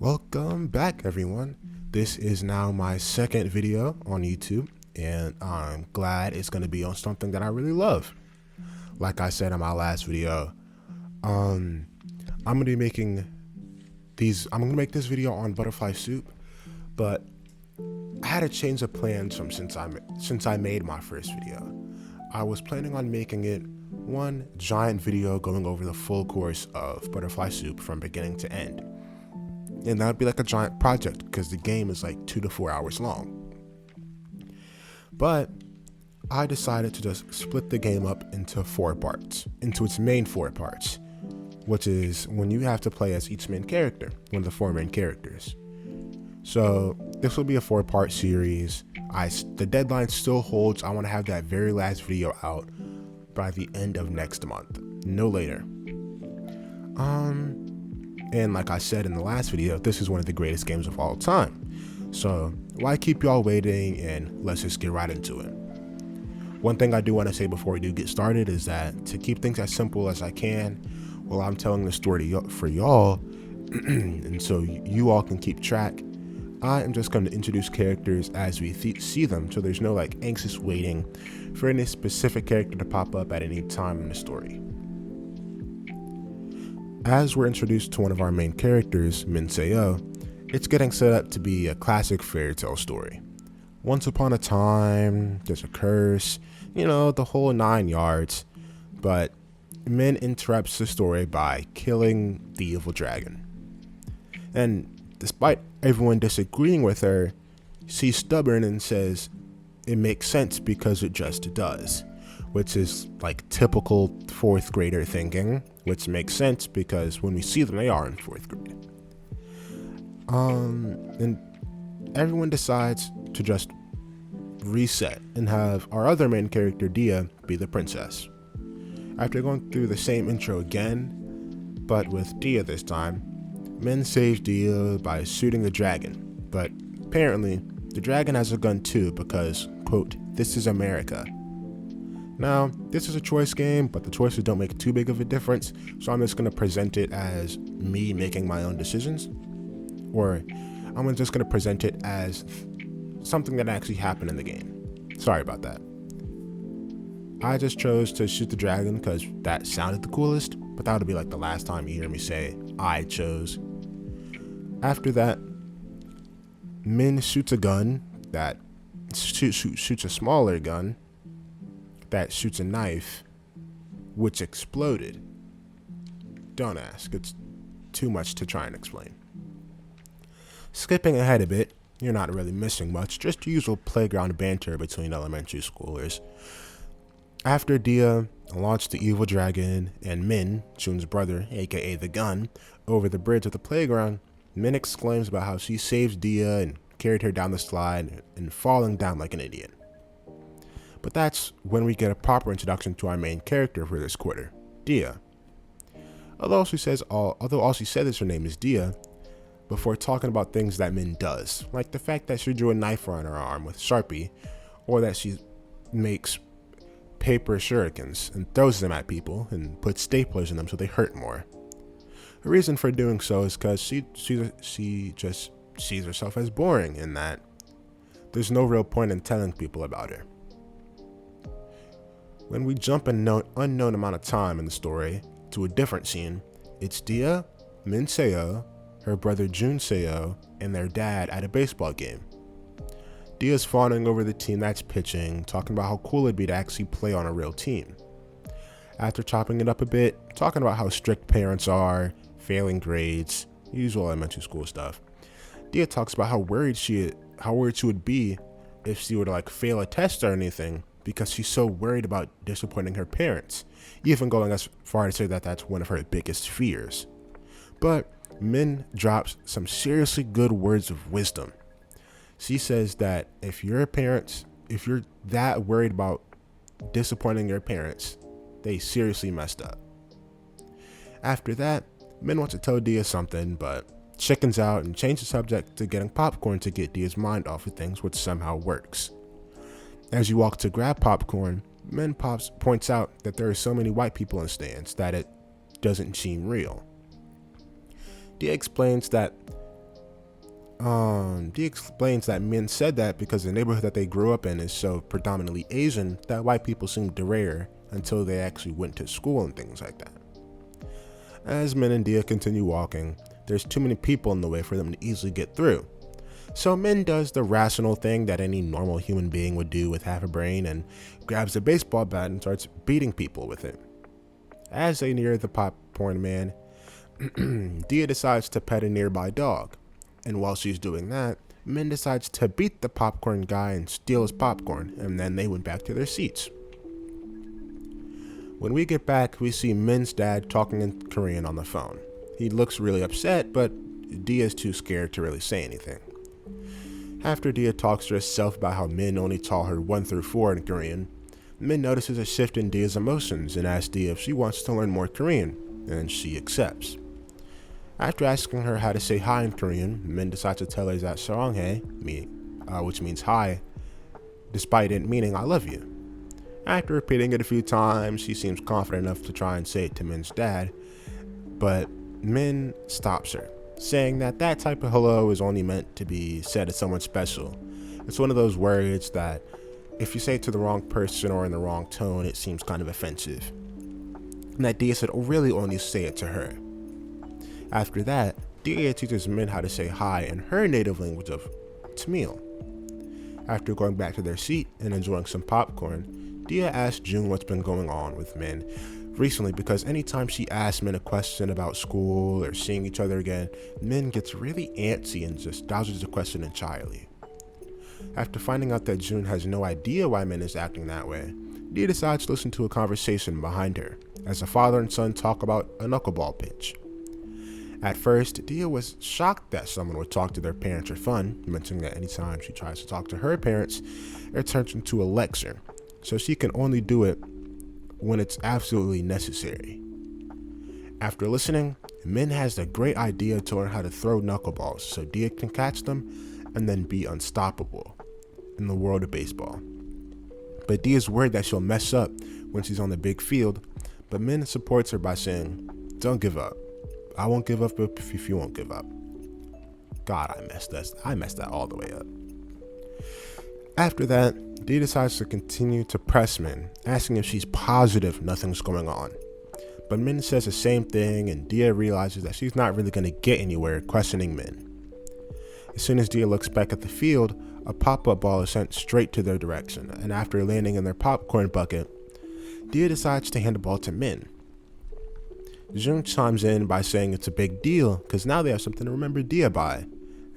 Welcome back, everyone. This is now my second video on YouTube, and I'm glad it's going to be on something that I really love. Like I said in my last video, I'm going to be making I'm going to make this video on butterfly soup, but I had a change of plans since I made my first video. I was planning on making it one giant video going over the full course of butterfly soup from beginning to end. And that would be like a giant project because the game is like 2 to 4 hours long. But I decided to just split the game up into 4 parts, into its main 4 parts, which is when you have to play as each main character, one of the 4 main characters. So this will be a 4-part series. The deadline still holds. I want to have that very last video out by the end of next month, no later. And like I said in the last video, this is one of the greatest games of all time. So why keep y'all waiting, and let's just get right into it. One thing I do want to say before we do get started is that to keep things as simple as I can while I'm telling the story for y'all, and so you all can keep track, I am just going to introduce characters as we see them, so there's no like anxious waiting for any specific character to pop up at any time in the story. As we're introduced to one of our main characters, Min Se-yo, it's getting set up to be a classic fairy tale story. Once upon a time, there's a curse, the whole 9 yards, but Min interrupts the story by killing the evil dragon. And despite everyone disagreeing with her, she's stubborn and says it makes sense because it just does, which is like typical 4th grader thinking, which makes sense because when we see them, they are in 4th grade. And everyone decides to just reset and have our other main character, Diya, be the princess. After going through the same intro again, but with Diya this time, Min saves Diya by shooting the dragon, but apparently the dragon has a gun too because, quote, "This is America." Now, this is a choice game, but the choices don't make too big of a difference, so I'm just going to present it as me making my own decisions, or I'm just going to present it as something that actually happened in the game. Sorry about that. I just chose to shoot the dragon because that sounded the coolest, but that would be like the last time you hear me say I chose. After that, Min shoots a gun that shoots a smaller gun that shoots a knife, which exploded. Don't ask, it's too much to try and explain. Skipping ahead a bit, you're not really missing much, just usual playground banter between elementary schoolers. After Diya launched the evil dragon and Min, Jun's brother, aka the gun, over the bridge of the playground, Min exclaims about how she saved Diya and carried her down the slide and falling down like an idiot. But that's when we get a proper introduction to our main character for this quarter, Diya. Although all she said is her name is Diya, before talking about things that Min does, like the fact that she drew a knife on her arm with Sharpie, or that she makes paper shurikens and throws them at people and puts staplers in them so they hurt more. The reason for doing so is because she just sees herself as boring, in that there's no real point in telling people about her. When we jump an unknown amount of time in the story to a different scene, it's Diya, Min Se-yo, her brother Jun Se-yo, and their dad at a baseball game. Diya's fawning over the team that's pitching, talking about how cool it'd be to actually play on a real team. After chopping it up a bit, talking about how strict parents are, failing grades, usual elementary school stuff, Diya talks about how worried she would be if she were to fail a test or anything, because she's so worried about disappointing her parents, even going as far to say that that's one of her biggest fears. But Min drops some seriously good words of wisdom. She says that if you're that worried about disappointing your parents, they seriously messed up. After that, Min wants to tell Diya something, but chickens out and changes the subject to getting popcorn to get Diya's mind off of things, which somehow works. As you walk to grab popcorn, Min points out that there are so many white people in stands that it doesn't seem real. Diya explains that Diya explains that Min said that because the neighborhood that they grew up in is so predominantly Asian that white people seemed rare until they actually went to school and things like that. As Min and Diya continue walking, there's too many people in the way for them to easily get through. So Min does the rational thing that any normal human being would do with half a brain and grabs a baseball bat and starts beating people with it. As they near the popcorn man, Diya decides to pet a nearby dog, and while she's doing that, Min decides to beat the popcorn guy and steal his popcorn, and then they went back to their seats. When we get back, we see Min's dad talking in Korean on the phone. He looks really upset, but Diya's too scared to really say anything. After Diya talks to herself about how Min only taught her 1 through 4 in Korean, Min notices a shift in Diya's emotions and asks Diya if she wants to learn more Korean, and she accepts. After asking her how to say hi in Korean, Min decides to tell her that saranghae, which means hi, despite it meaning I love you. After repeating it a few times, she seems confident enough to try and say it to Min's dad, but Min stops her, saying that type of hello is only meant to be said to someone special. It's one of those words that if you say it to the wrong person or in the wrong tone, it seems kind of offensive. And that Diya said really only say it to her. After that, Diya teaches Min how to say hi in her native language of Tamil. After going back to their seat and enjoying some popcorn, Diya asks June what's been going on with Min recently, because anytime she asks Min a question about school or seeing each other again, Min gets really antsy and just dodges the question entirely. After finding out that June has no idea why Min is acting that way, Diya decides to listen to a conversation behind her as a father and son talk about a knuckleball pitch. At first, Diya was shocked that someone would talk to their parents for fun, mentioning that anytime she tries to talk to her parents, it turns into a lecture, so she can only do it when it's absolutely necessary. After listening, Min has the great idea to learn how to throw knuckleballs so Diya can catch them and then be unstoppable in the world of baseball. But Diya's worried that she'll mess up when she's on the big field, but Min supports her by saying, "Don't give up. I won't give up if you won't give up." God, I messed that all the way up. After that, Diya decides to continue to press Min, asking if she's positive nothing's going on. But Min says the same thing, and Diya realizes that she's not really going to get anywhere questioning Min. As soon as Diya looks back at the field, a pop-up ball is sent straight to their direction, and after landing in their popcorn bucket, Diya decides to hand the ball to Min. June chimes in by saying it's a big deal because now they have something to remember Diya by,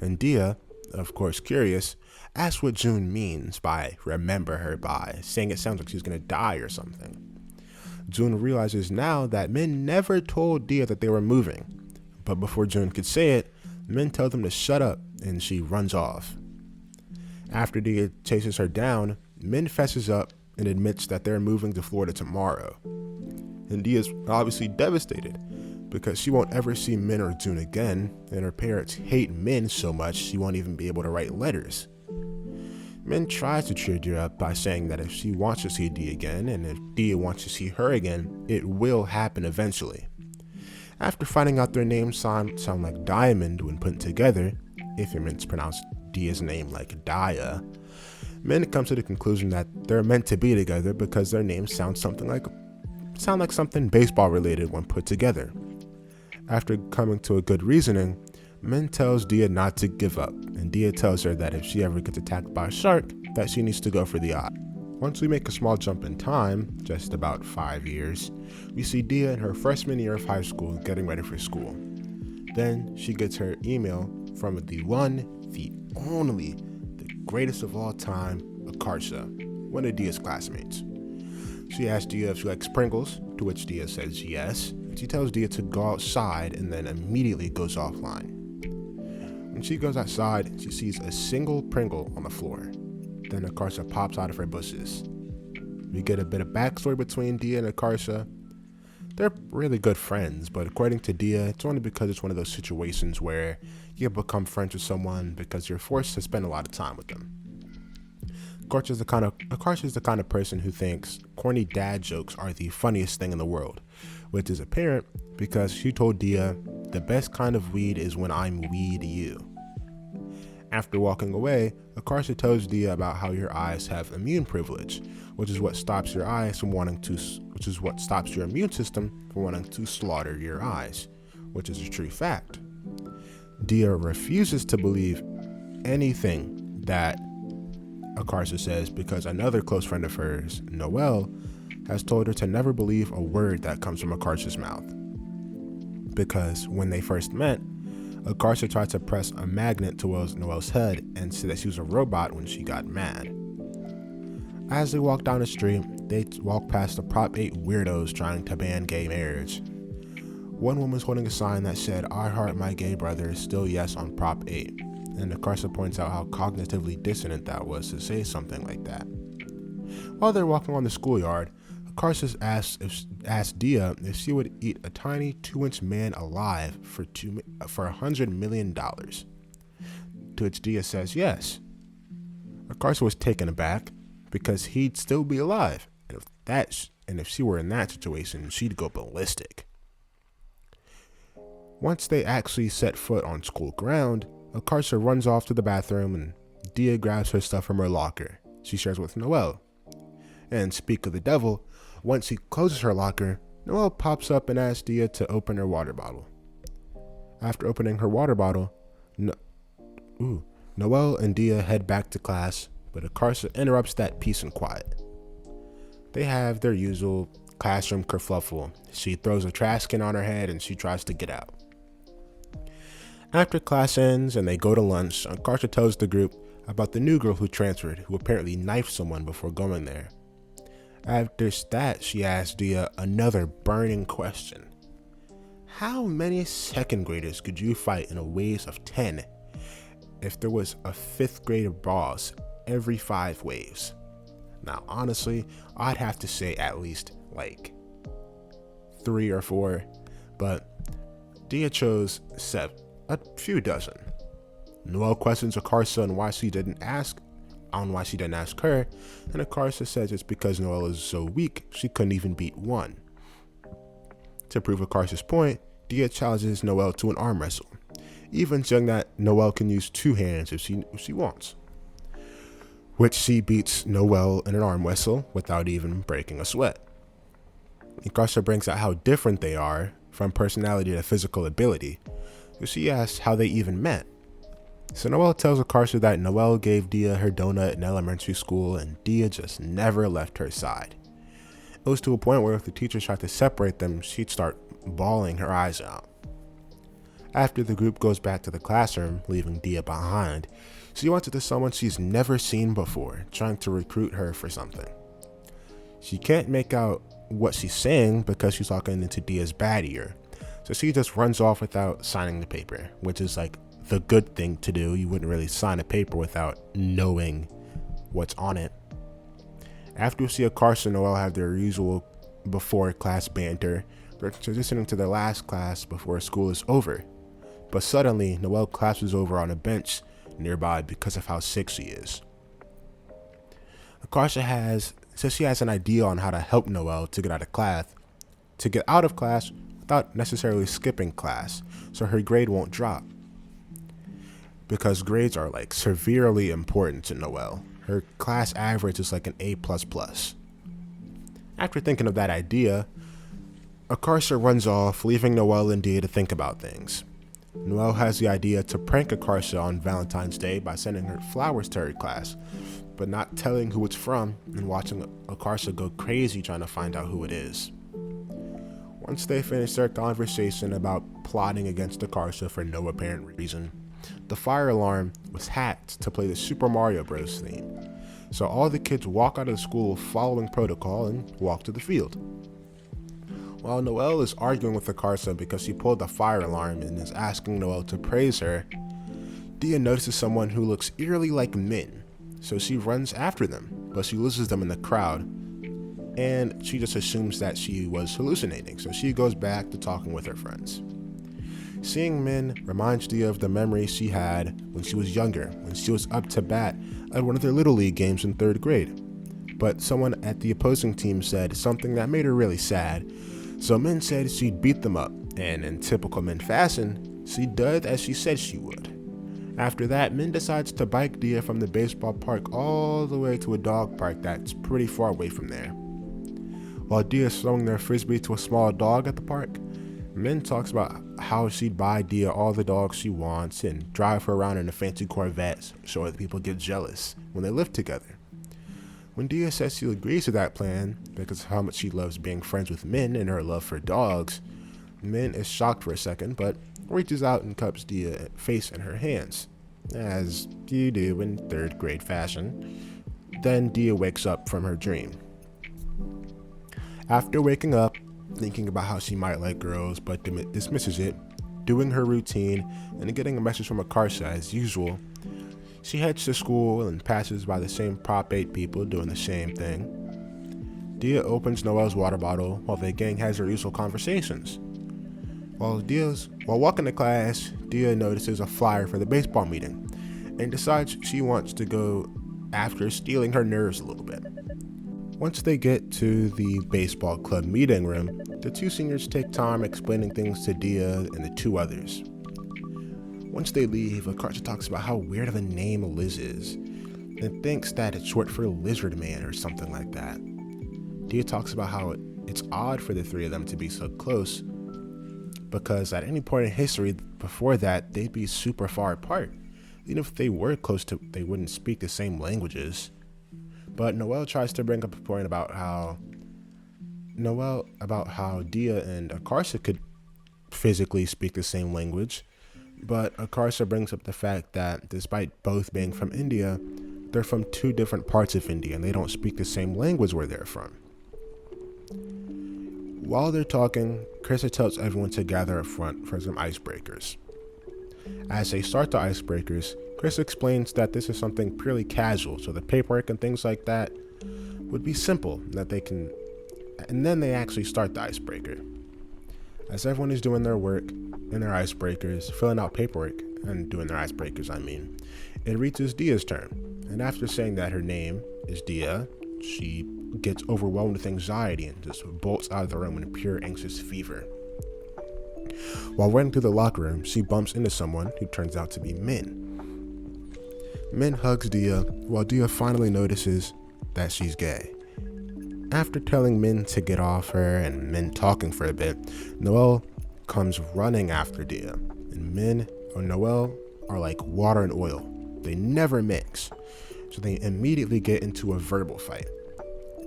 and Diya, of course curious, asks what June means by remember her by, saying it sounds like she's going to die or something. June realizes now that Min never told Diya that they were moving, but before June could say it, Min tells them to shut up and she runs off. After Diya chases her down, Min fesses up and admits that they're moving to Florida tomorrow. And Diya's obviously devastated because she won't ever see Min or June again, and her parents hate Min so much she won't even be able to write letters. Min tries to cheer Diya up by saying that if she wants to see Diya again, and if Diya wants to see her again, it will happen eventually. After finding out their names sound like diamond when put together, if you're meant to pronounce Diya's name like Diya, Min comes to the conclusion that they're meant to be together because their names sound like something baseball related when put together. After coming to a good reasoning, Min tells Diya not to give up, and Diya tells her that if she ever gets attacked by a shark, that she needs to go for the eye. Once we make a small jump in time, just about 5 years, we see Diya in her freshman year of high school getting ready for school. Then she gets her email from the one, the only, the greatest of all time, Akarsha, one of Diya's classmates. She asks Diya if she likes Pringles, to which Diya says yes, and she tells Diya to go outside and then immediately goes offline. When she goes outside, she sees a single Pringle on the floor. Then Akarsha pops out of her bushes. We get a bit of backstory between Diya and Akarsha. They're really good friends, but according to Diya, it's only because it's one of those situations where you become friends with someone because you're forced to spend a lot of time with them. Akarsha is the kind of person who thinks corny dad jokes are the funniest thing in the world, which is apparent because she told Diya, "The best kind of weed is when I'm weed you." After walking away, Akarsa tells Diya about how your eyes have immune privilege, which is what stops your immune system from wanting to slaughter your eyes, which is a true fact. Diya refuses to believe anything that Akarsa says because another close friend of hers, Noelle, has told her to never believe a word that comes from Akarsa's mouth. Because when they first met, Akarsa tried to press a magnet to Noelle's head and said that she was a robot when she got mad. As they walk down the street, they walk past the Prop 8 weirdos trying to ban gay marriage. One woman's holding a sign that said, "I heart my gay brother, still yes on Prop 8. And Akarsa points out how cognitively dissonant that was to say something like that. While they're walking on the schoolyard, Akarsa asks Diya if she would eat a tiny 2-inch man alive for $100 million. To which Diya says yes. Akarsa was taken aback because he'd still be alive, and if she were in that situation, she'd go ballistic. Once they actually set foot on school ground, Akarsa runs off to the bathroom and Diya grabs her stuff from her locker. She shares with Noelle. And speak of the devil, once she closes her locker, Noelle pops up and asks Diya to open her water bottle. After opening her water bottle, Noelle and Diya head back to class, but Akarsa interrupts that peace and quiet. They have their usual classroom kerfluffle. She throws a trash can on her head and she tries to get out. After class ends and they go to lunch, Akarsa tells the group about the new girl who transferred, who apparently knifed someone before going there. After that, she asks Diya another burning question. How many second graders could you fight in a waves of 10 if there was a 5th grader boss every 5 waves? Now, honestly, I'd have to say at least like 3 or 4, but Diya chose a few dozen. Noelle questions Akarsa on why she didn't ask her, and Akarsa says it's because Noelle is so weak she couldn't even beat one. To prove Akarsa's point, Diya challenges Noelle to an arm wrestle, even saying that Noelle can use 2 hands if she wants, which she beats Noelle in an arm wrestle without even breaking a sweat. Akarsa brings out how different they are from personality to physical ability, so she asks how they even met. So Noelle tells Akarsa that Noelle gave Diya her donut in elementary school and Diya just never left her side. It was to a point where if the teachers tried to separate them, she'd start bawling her eyes out. After the group goes back to the classroom, leaving Diya behind, she wants it to someone she's never seen before, trying to recruit her for something. She can't make out what she's saying because she's talking into Diya's bad ear, so she just runs off without signing the paper, which is like the good thing to do. You wouldn't really sign a paper without knowing what's on it. After we see Akarsa and Noelle have their usual before class banter, they're transitioning to their last class before school is over. But suddenly, Noelle collapses over on a bench nearby because of how sick she is. Akarsa says she has an idea on how to help Noelle to get out of class without necessarily skipping class, so her grade won't drop. Because grades are like severely important to Noelle. Her class average is like an A++. After thinking of that idea, Akarsa runs off, leaving Noelle and Diya to think about things. Noelle has the idea to prank Akarsa on Valentine's Day by sending her flowers to her class, but not telling who it's from and watching Akarsa go crazy trying to find out who it is. Once they finish their conversation about plotting against Akarsa for no apparent reason, the fire alarm was hacked to play the Super Mario Bros. Theme. So all the kids walk out of the school following protocol and walk to the field. While Noelle is arguing with Akarsa because she pulled the fire alarm and is asking Noelle to praise her, Diya notices someone who looks eerily like Min, so she runs after them, but she loses them in the crowd, and she just assumes that she was hallucinating, so she goes back to talking with her friends. Seeing Min reminds Diya of the memories she had when she was younger, when she was up to bat at one of their Little League games in 3rd grade. But someone at the opposing team said something that made her really sad, so Min said she'd beat them up, and in typical Min fashion, she did as she said she would. After that, Min decides to bike Diya from the baseball park all the way to a dog park that's pretty far away from there. While Diya is throwing their frisbee to a small dog at the park, Min talks about how she'd buy Diya all the dogs she wants and drive her around in a fancy Corvette so that people get jealous when they live together. When Diya says she agrees to that plan because of how much she loves being friends with Min and her love for dogs, Min is shocked for a second but reaches out and cups Diya's face in her hands, as you do in third grade fashion. Then Diya wakes up from her dream. After waking up, thinking about how she might like girls but dismisses it, doing her routine, and getting a message from Akarsa as usual, she heads to school and passes by the same Prop 8 people doing the same thing. Diya opens Noel's water bottle while the gang has their usual conversations. While walking to class, Diya notices a flyer for the baseball meeting and decides she wants to go after stealing her nerves a little bit. Once they get to the baseball club meeting room, the two seniors take time explaining things to Diya and the two others. Once they leave, Akarsa talks about how weird of a name Liz is and thinks that it's short for Lizard Man or something like that. Diya talks about how it's odd for the three of them to be so close because at any point in history before that, they'd be super far apart. Even if they were close they wouldn't speak the same languages. But Noel tries to bring up a point about how Diya and Akarsa could physically speak the same language, but Akarsa brings up the fact that despite both being from India, they're from two different parts of India and they don't speak the same language where they're from. While they're talking, Krista tells everyone to gather up front for some icebreakers. As they start the icebreakers, Chris explains that this is something purely casual, so the paperwork and things like that would be simple, and then they actually start the icebreaker. As everyone is doing their work in their icebreakers, filling out paperwork and doing their icebreakers, it reaches Diya's turn, and after saying that her name is Diya, she gets overwhelmed with anxiety and just bolts out of the room in a pure anxious fever. While running through the locker room, she bumps into someone who turns out to be Min. Min hugs Diya, while Diya finally notices that she's gay. After telling Min to get off her and Min talking for a bit, Noel comes running after Diya, and Min or Noel are like water and oil. They never mix, so they immediately get into a verbal fight.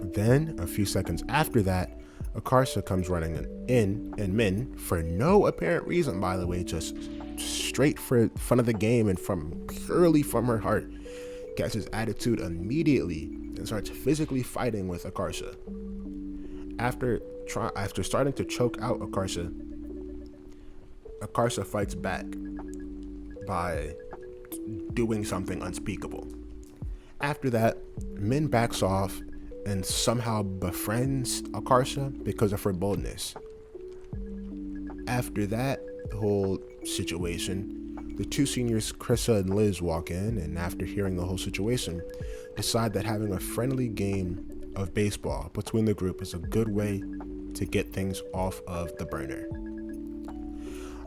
Then, a few seconds after that, Akarsa comes running in, and Min, for no apparent reason by the way, just straight for fun of the game and purely from her heart, gets his attitude immediately and starts physically fighting with Akarsa. After starting to choke out Akarsa fights back by doing something unspeakable. After that, Min backs off and somehow befriends Akarsa because of her boldness. After that whole situation, the two seniors, Krissa and Liz, walk in, and after hearing the whole situation, decide that having a friendly game of baseball between the group is a good way to get things off of the burner.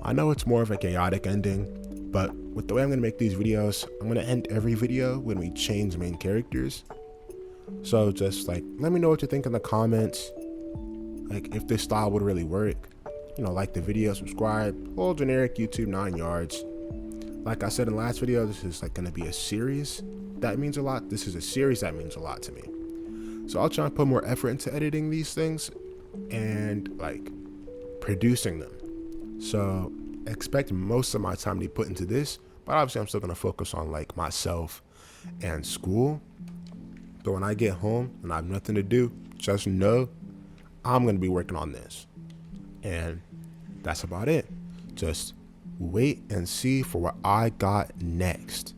I know it's more of a chaotic ending, but with the way I'm going to make these videos, I'm going to end every video when we change main characters. So just let me know what you think in the comments, if this style would really work. Like the video, subscribe, whole generic YouTube 9 yards. Like I said in the last video, this is going to be a series. That means a lot. This is a series that means a lot to me. So I'll try and put more effort into editing these things and producing them. So expect most of my time to be put into this, but obviously I'm still going to focus on myself and school. But when I get home and I have nothing to do, just know I'm going to be working on this. And that's about it. Just wait and see for what I got next.